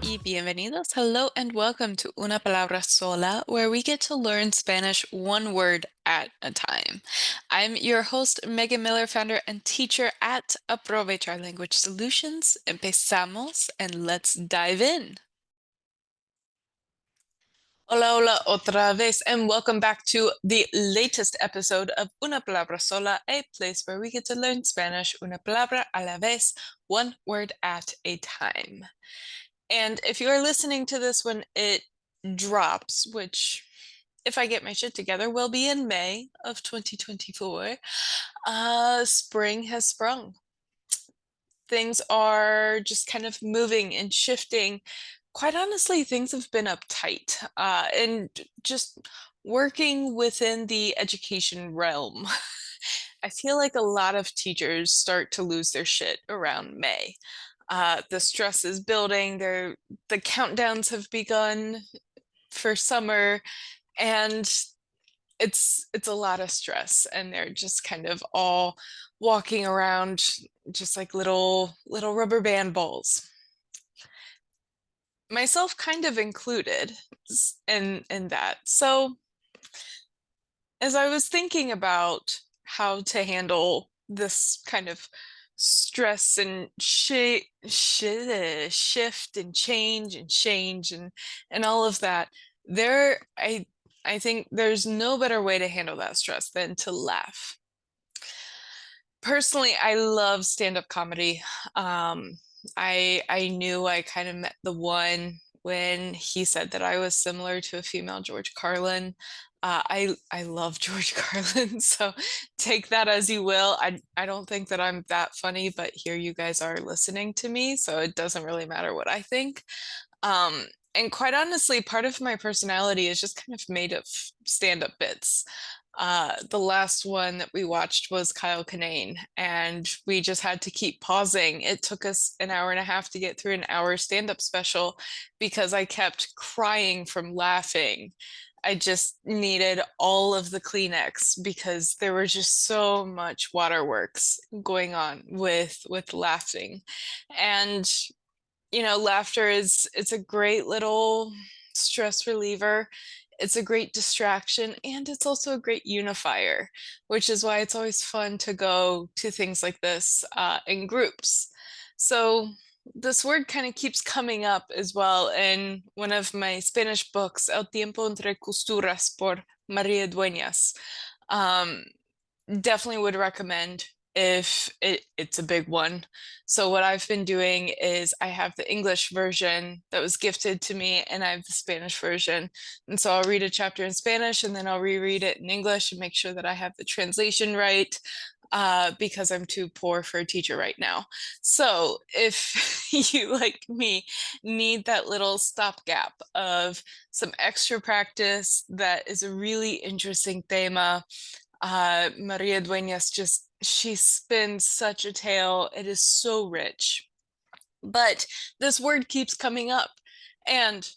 y bienvenidos. Hello and welcome to Una Palabra Sola, where we get to learn Spanish one word at a time. I'm your host, Megan Miller, founder and teacher at Aprovechar Language Solutions. Empezamos and let's dive in. Hola, hola, otra vez, and welcome back to the latest episode of Una Palabra Sola, a place where we get to learn Spanish una palabra a la vez, one word at a time. And if you are listening to this when it drops, which, if I get my shit together, will be in May of 2024, spring has sprung. Things are just kind of moving and shifting. Quite honestly, things have been uptight, and just working within the education realm. I feel like a lot of teachers start to lose their shit around May. The stress is building, the countdowns have begun for summer, and it's a lot of stress, and they're just kind of all walking around just like little rubber band balls. Myself kind of included in that. So as I was thinking about how to handle this kind of stress and shift and change and all of that, there I think there's no better way to handle that stress than to laugh. Personally, I love stand-up comedy. I knew I kind of met the one when he said that I was similar to a female George Carlin. I love George Carlin, so take that as you will. I don't think that I'm that funny, but here you guys are listening to me, so it doesn't really matter what I think. Um, and quite honestly, part of my personality is just kind of made of stand-up bits. The last one that we watched was Kyle Kinane, and we just had to keep pausing. It took us an hour and a half to get through an hour stand-up special because I kept crying from laughing. I just needed all of the Kleenex because there were just so much waterworks going on with laughing. And laughter is it's a great little stress reliever. It's a great distraction, and it's also a great unifier, which is why it's always fun to go to things like this in groups. So this word kind of keeps coming up as well in one of my Spanish books, El tiempo entre costuras por Maria Dueñas. Um, Definitely would recommend if it's a big one. So what I've been doing is I have the English version that was gifted to me, and I have the Spanish version. And so I'll read a chapter in Spanish and then I'll reread it in English and make sure that I have the translation right. Because I'm too poor for a teacher right now. So if you, like me, need that little stopgap of some extra practice that is a really interesting thema, Maria Dueñas she spins such a tale. It is so rich. But this word keeps coming up. And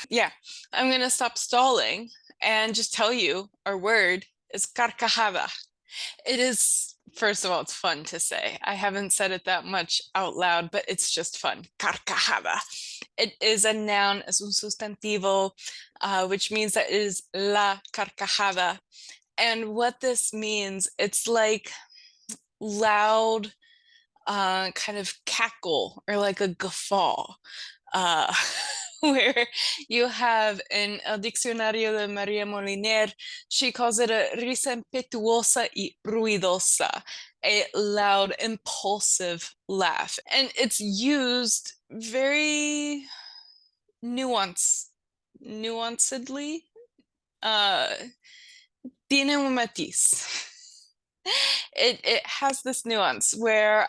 yeah, I'm going to stop stalling and just tell you our word is carcajada. It is, first of all, it's fun to say. I haven't said it that much out loud, but it's just fun. Carcajada. It is a noun, es un sustantivo, which means that it is la carcajada. And what this means, it's like loud, kind of cackle or like a guffaw, uh, where you have in El Diccionario de María Moliner, she calls it a risa impetuosa y ruidosa, a loud, impulsive laugh. And it's used very nuancedly. Uh, Tiene un matiz. It has this nuance where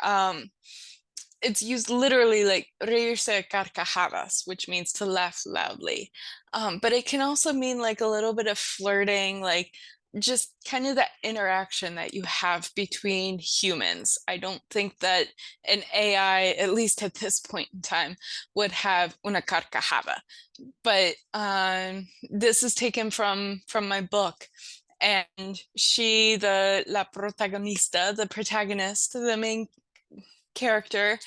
it's used literally like reírse carcajadas, which means to laugh loudly. But it can also mean like a little bit of flirting, like just kind of that interaction that you have between humans. I don't think that an AI, at least at this point in time, would have una carcajada. But this is taken from my book. And she, la protagonista, the protagonist, the main character,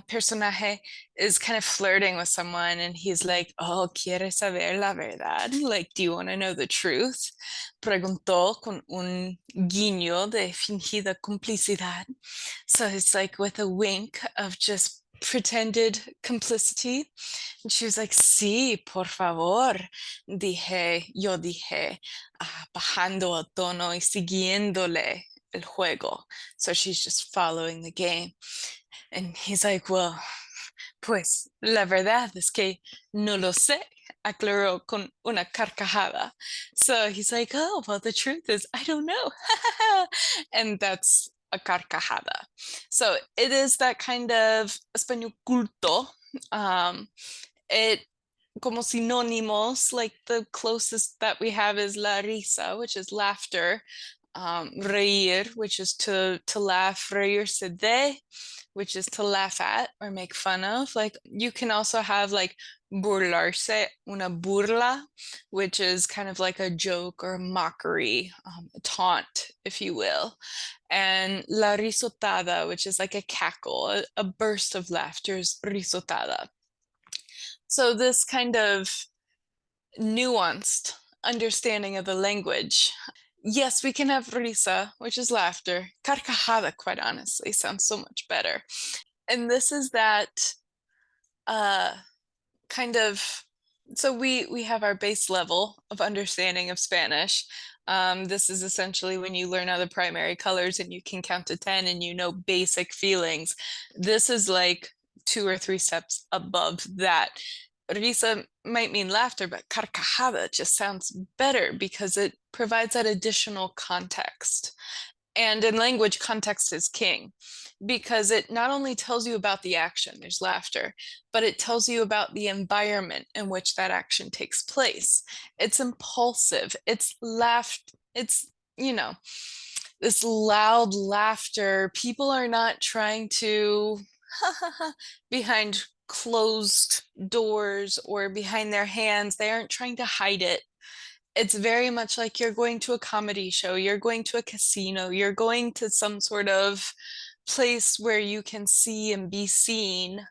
personaje, is kind of flirting with someone and he's like, oh, ¿quieres saber la verdad? Like, do you want to know the truth? Preguntó con un guiño de fingida complicidad. So it's like with a wink of just pretended complicity. And she was like, sí, por favor. Yo dije, bajando el tono y siguiéndole el juego. So she's just following the game. And he's like, well, pues la verdad es que no lo sé, aclaró con una carcajada. So he's like, oh, well, the truth is, I don't know. And that's a carcajada. So it is that kind of español culto. It como sinónimos, like the closest that we have is la risa, which is laughter. Reír, which is to laugh, reírse de, which is to laugh at or make fun of. Like you can also have like burlarse, una burla, which is kind of like a joke or a mockery, a taunt, if you will. And la risotada, which is like a cackle, a burst of laughter is risotada. So this kind of nuanced understanding of the language. Yes, we can have risa, which is laughter. Carcajada, quite honestly, sounds so much better. And this is that uh, kind of, so we have our base level of understanding of Spanish. This is essentially when you learn other primary colors and you can count to 10 and you know basic feelings. This is like 2 or 3 steps above that. Risa might mean laughter, but carcajada just sounds better because it provides that additional context. And in language, context is king because it not only tells you about the action, there's laughter, but it tells you about the environment in which that action takes place. It's impulsive, it's it's, you know, this loud laughter. People are not trying to behind closed doors or behind their hands. They aren't trying to hide it. It's very much like you're going to a comedy show, you're going to a casino, you're going to some sort of place where you can see and be seen.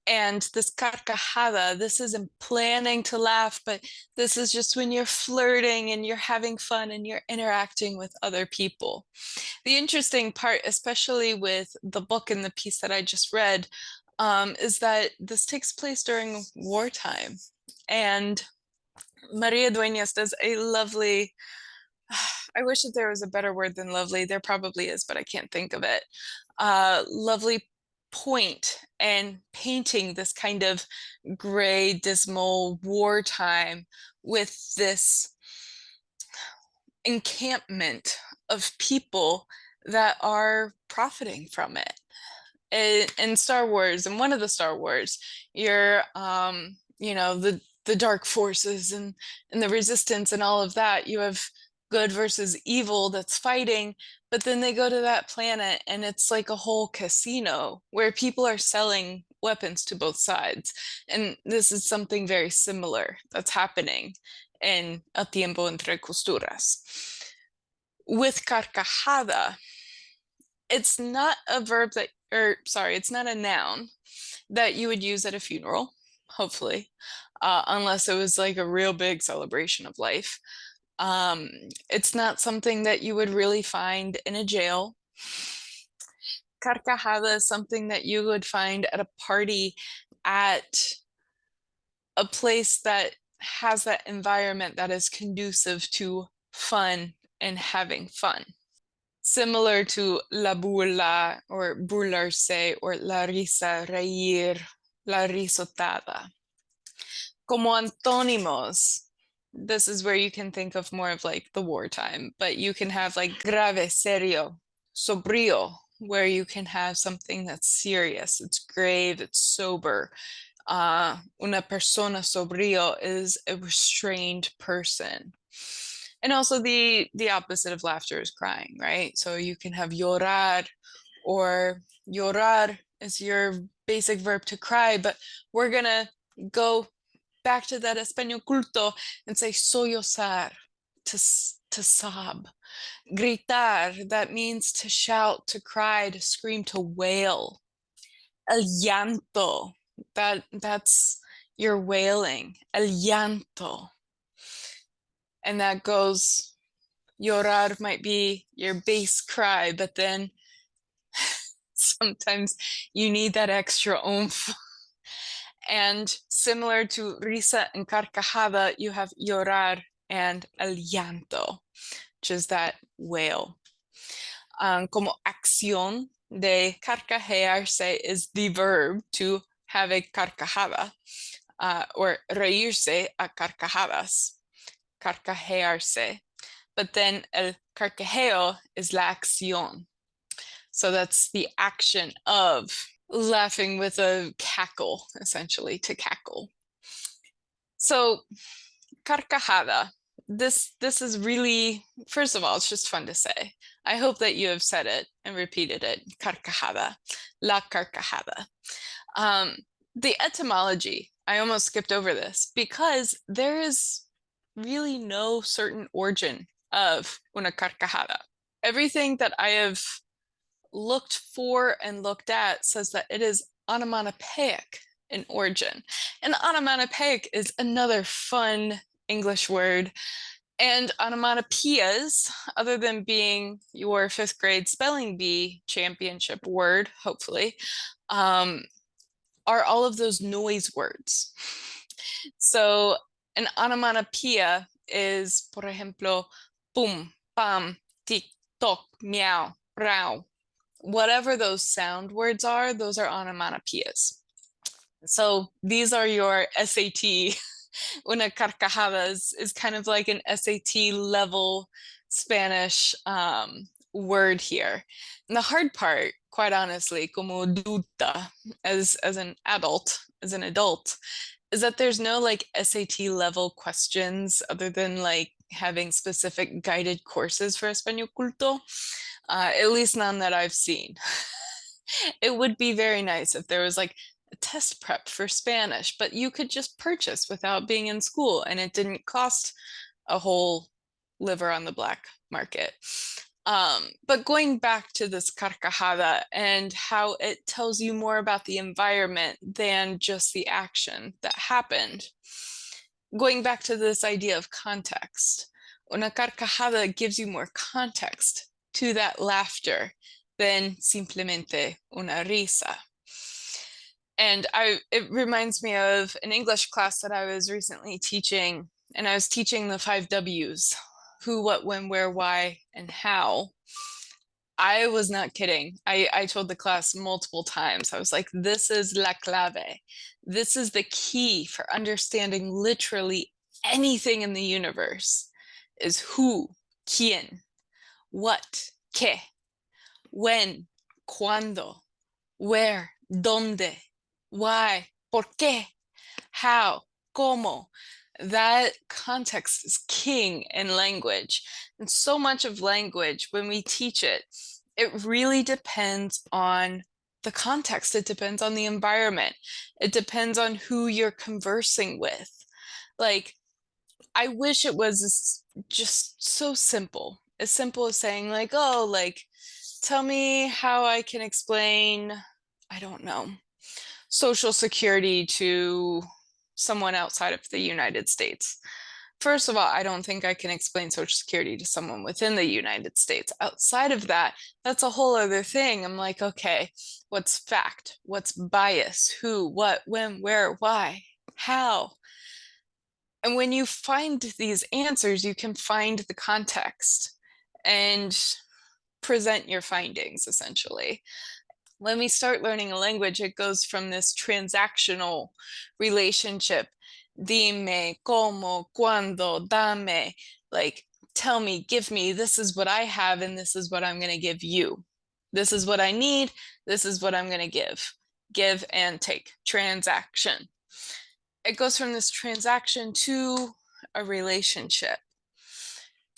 And this carcajada, this isn't planning to laugh, but this is just when you're flirting and you're having fun and you're interacting with other people. The interesting part, especially with the book and the piece that I just read, is that this takes place during wartime. And Maria Dueñas does a lovely, I wish that there was a better word than lovely. There probably is, but I can't think of it. Lovely point and painting this kind of gray, dismal wartime with this encampment of people that are profiting from it. In Star Wars, in one of the Star Wars, you're you know, the dark forces and the resistance and all of that. You have good versus evil that's fighting, but then they go to that planet and it's like a whole casino where people are selling weapons to both sides. And this is something very similar that's happening in El Tiempo Entre Costuras. With carcajada, it's not a verb that, or sorry, it's not a noun that you would use at a funeral, hopefully, unless it was like a real big celebration of life. It's not something that you would really find in a jail. Carcajada is something that you would find at a party, at a place that has that environment that is conducive to fun and having fun. Similar to la burla or burlarse or la risa, reír, la risotada. Como antónimos, this is where you can think of more of like the wartime, but you can have like grave, serio, sobrio, where you can have something that's serious, it's grave, it's sober. Una persona sobrio is a restrained person. And also the opposite of laughter is crying, right? So you can have llorar, or llorar is your basic verb to cry, but we're gonna go back to that español culto and say sollozar, to to sob. Gritar, that means to shout, to cry, to scream, to wail. El llanto, that's your wailing. El llanto. And that goes, llorar might be your bass cry, but then sometimes you need that extra oomph. And similar to risa and carcajada, you have llorar and el llanto, which is that wail. Como acción de carcajearse is the verb to have a carcajada, or reírse a carcajadas, carcajearse. But then el carcajeo is la acción. So that's the action of laughing with a cackle, essentially, to cackle. So carcajada, this is really, first of all, it's just fun to say. I hope that you have said it and repeated it. Carcajada, la carcajada. The etymology, I almost skipped over this because there is really no certain origin of una carcajada. Everything that I have looked for and looked at says that it is onomatopoeic in origin. And onomatopoeic is another fun English word. And onomatopoeias, other than being your 5th grade spelling bee championship word, hopefully, are all of those noise words. So an onomatopoeia is, por ejemplo, pum, pam, tic, toc, meow, row. Whatever those sound words are, those are onomatopoeias. So these are your SAT. Una carcajada is kind of like an SAT level Spanish word here. And the hard part, quite honestly, como adulta, as an adult, is that there's no like SAT level questions other than like having specific guided courses for Español Culto, at least none that I've seen. It would be very nice if there was like a test prep for Spanish, but you could just purchase without being in school and it didn't cost a whole liver on the black market. But going back to this carcajada and how it tells you more about the environment than just the action that happened. Going back to this idea of context, una carcajada gives you more context to that laughter than simplemente una risa. And it reminds me of an English class that I was recently teaching, and I was teaching the 5 W's: who, what, when, where, why, and how. I was not kidding. I told the class multiple times. I was like, this is la clave. This is the key for understanding literally anything in the universe is who, quién, what, qué, when, cuándo, where, dónde, why, por qué, how, cómo. That context is king in language. And so much of language, when we teach it, it really depends on the context. It depends on the environment. It depends on who you're conversing with. Like, I wish it was just so simple. As simple as saying like, oh, like, tell me how I can explain, I don't know, Social Security to someone outside of the United States. First of all, I don't think I can explain Social Security to someone within the United States. Outside of that, that's a whole other thing. I'm like, okay, what's fact? What's bias? Who, what, when, where, why, how? And when you find these answers, you can find the context and present your findings, essentially. When we start learning a language, it goes from this transactional relationship, dime, como, cuando, dame, like, tell me, give me, this is what I have, and this is what I'm going to give you. This is what I need, this is what I'm going to give and take, transaction. It goes from this transaction to a relationship,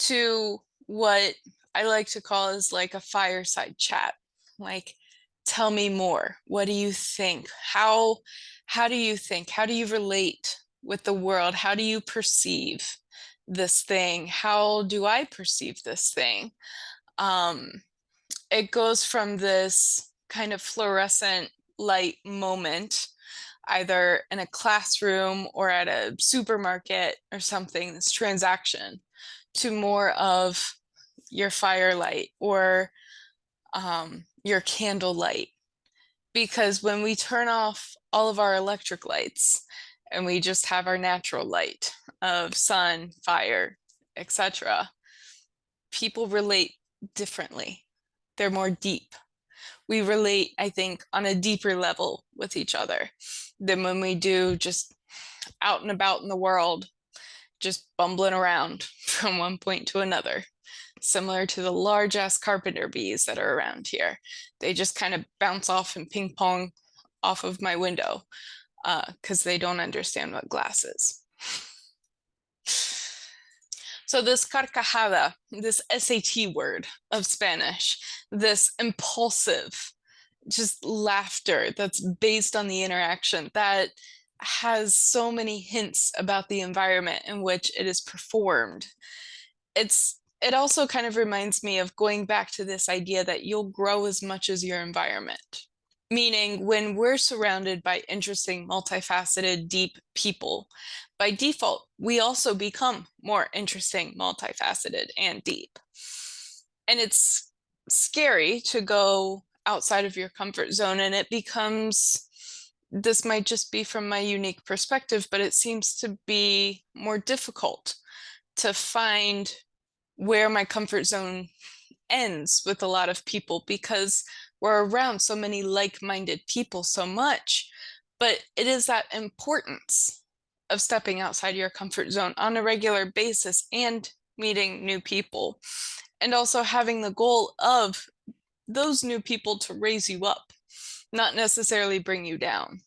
to what I like to call is like a fireside chat. Like, tell me more. What do you think? How do you think? How do you relate with the world? How do you perceive? this thing? How do I perceive this thing? Um, it goes from this kind of fluorescent light moment, either in a classroom or at a supermarket or something, this transaction, to more of your firelight or your candle light. Because when we turn off all of our electric lights and we just have our natural light of sun, fire, etc., people relate differently. They're more deep. We relate, I think, on a deeper level with each other than when we do just out and about in the world, just bumbling around from one point to another, similar to the large ass carpenter bees that are around here. They just kind of bounce off and ping pong off of my window because they don't understand what glass is. So this carcajada, this SAT word of Spanish, this impulsive, just laughter that's based on the interaction that has so many hints about the environment in which it is performed. It also kind of reminds me of going back to this idea that you'll grow as much as your environment. Meaning, when we're surrounded by interesting, multifaceted, deep people, by default, we also become more interesting, multifaceted, and deep. And it's scary to go outside of your comfort zone, and it becomes, this might just be from my unique perspective, but it seems to be more difficult to find where my comfort zone ends with a lot of people because we're around so many like-minded people so much. But it is that importance of stepping outside your comfort zone on a regular basis and meeting new people, and also having the goal of those new people to raise you up, not necessarily bring you down.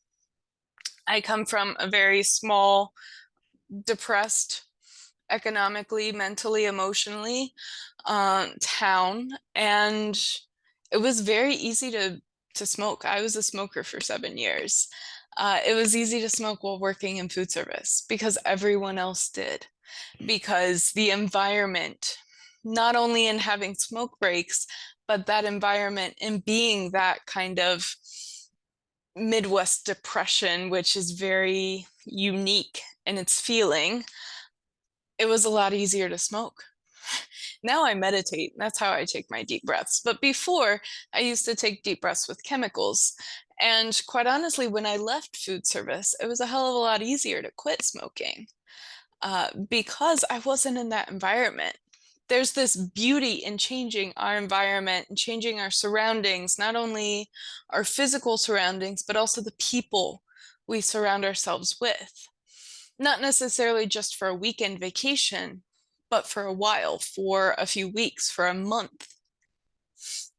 I come from a very small, depressed, economically, mentally, emotionally town, and it was very easy to smoke. I was a smoker for 7 years. It was easy to smoke while working in food service because everyone else did. Because the environment, not only in having smoke breaks, but that environment in being that kind of Midwest depression, which is very unique in its feeling, it was a lot easier to smoke. Now I meditate. That's how I take my deep breaths. But before, I used to take deep breaths with chemicals. And quite honestly, when I left food service, it was a hell of a lot easier to quit smoking because I wasn't in that environment. There's this beauty in changing our environment and changing our surroundings, not only our physical surroundings, but also the people we surround ourselves with. Not necessarily just for a weekend vacation, but for a while, for a few weeks, for a month.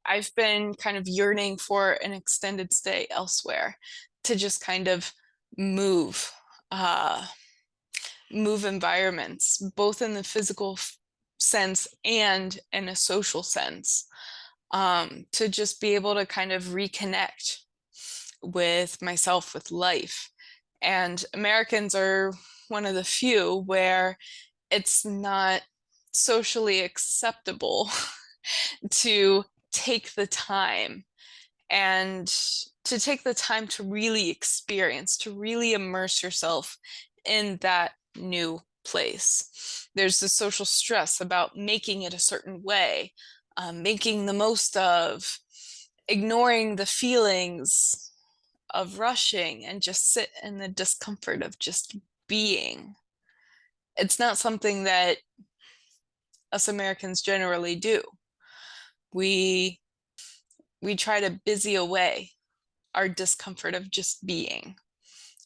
I've been kind of yearning for an extended stay elsewhere to just kind of move, uh, move environments, both in the physical sense and in a social sense, to just be able to kind of reconnect with myself, with life. And Americans are one of the few where it's not socially acceptable to take the time and to take the time to really experience, to really immerse yourself in that new place. There's the social stress about making it a certain way, making the most of, ignoring the feelings of rushing and just sit in the discomfort of just being. It's not something that us Americans generally do. We we try to busy away our discomfort of just being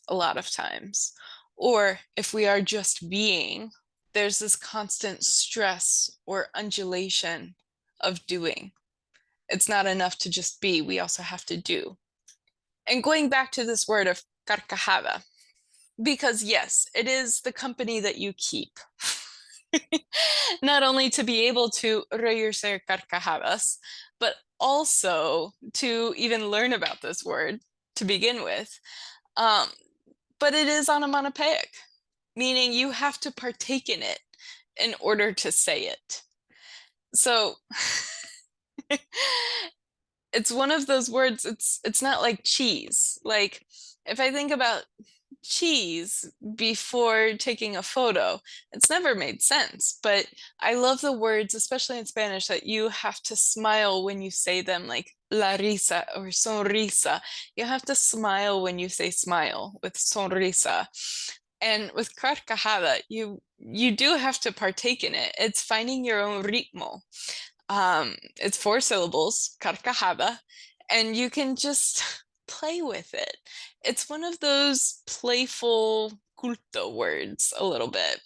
a lot of times. Or if we are just being, there's this constant stress or undulation of doing. It's not enough to just be, we also have to do. And going back to this word of carcajada, because yes, it is the company that you keep. Not only to be able to reírse carcajadas, but also to even learn about this word to begin with. Um, but it is onomatopoeic, meaning you have to partake in it in order to say it. So it's one of those words, it's not like cheese. Like if I think about cheese before taking a photo, it's never made sense. But I love the words, especially in Spanish, that you have to smile when you say them, like la risa or sonrisa. You have to smile when you say smile with sonrisa. And with carcajada, you do have to partake in it. It's finding your own ritmo. It's 4 syllables, carcajada, and you can just play with it. It's one of those playful culto words a little bit.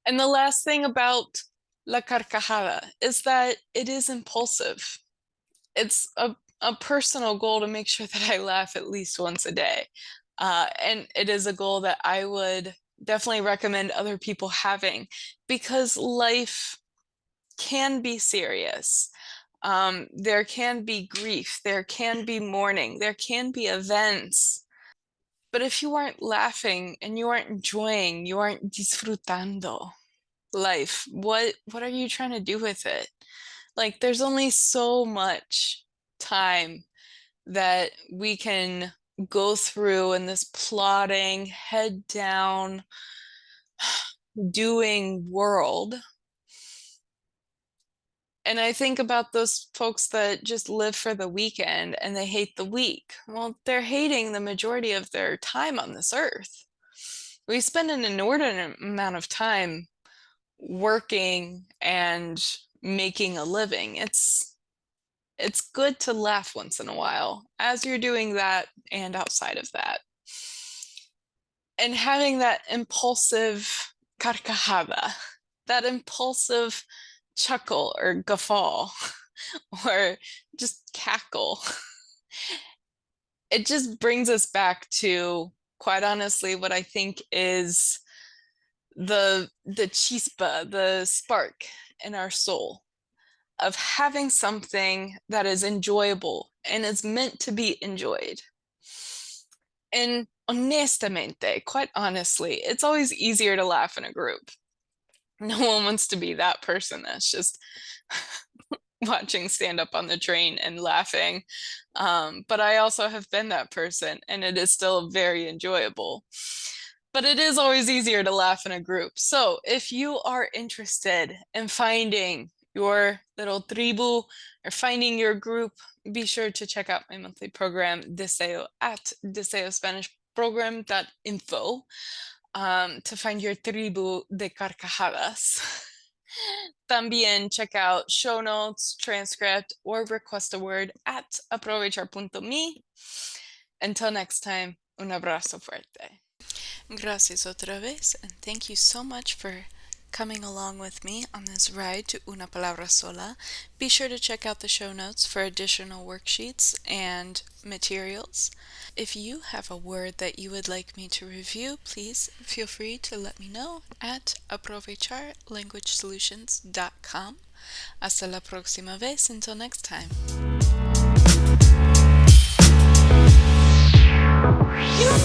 And the last thing about la carcajada is that it is impulsive. It's a personal goal to make sure that I laugh at least once a day. And it is a goal that I would definitely recommend other people having because life can be serious. There can be grief, there can be mourning, there can be events. But if you aren't laughing and you aren't enjoying, you aren't disfrutando life, what are you trying to do with it? Like there's only so much time that we can go through in this plodding, head down, doing world. And I think about those folks that just live for the weekend and they hate the week. Well, they're hating the majority of their time on this earth. We spend an inordinate amount of time working and making a living. It's good to laugh once in a while as you're doing that and outside of that. And having that impulsive carcajada, that impulsive chuckle or guffaw or just cackle. It just brings us back to, quite honestly, what I think is the chispa, the spark in our soul of having something that is enjoyable and is meant to be enjoyed. And honestamente, quite honestly, it's always easier to laugh in a group. No one wants to be that person that's just watching stand up on the train and laughing. But I also have been that person, and it is still very enjoyable. But it is always easier to laugh in a group. So if you are interested in finding your little tribu or finding your group, be sure to check out my monthly program, Deseo, at deseospanishprogram.info, to find your tribu de carcajadas. También check out show notes, transcript, or request a word at aprovechar.me. Until next time, un abrazo fuerte. Gracias otra vez, and thank you so much for coming along with me on this ride to Una Palabra Sola. Be sure to check out the show notes for additional worksheets and materials. If you have a word that you would like me to review, please feel free to let me know at aprovecharlanguagesolutions.com. Hasta la próxima vez. Until next time. You know,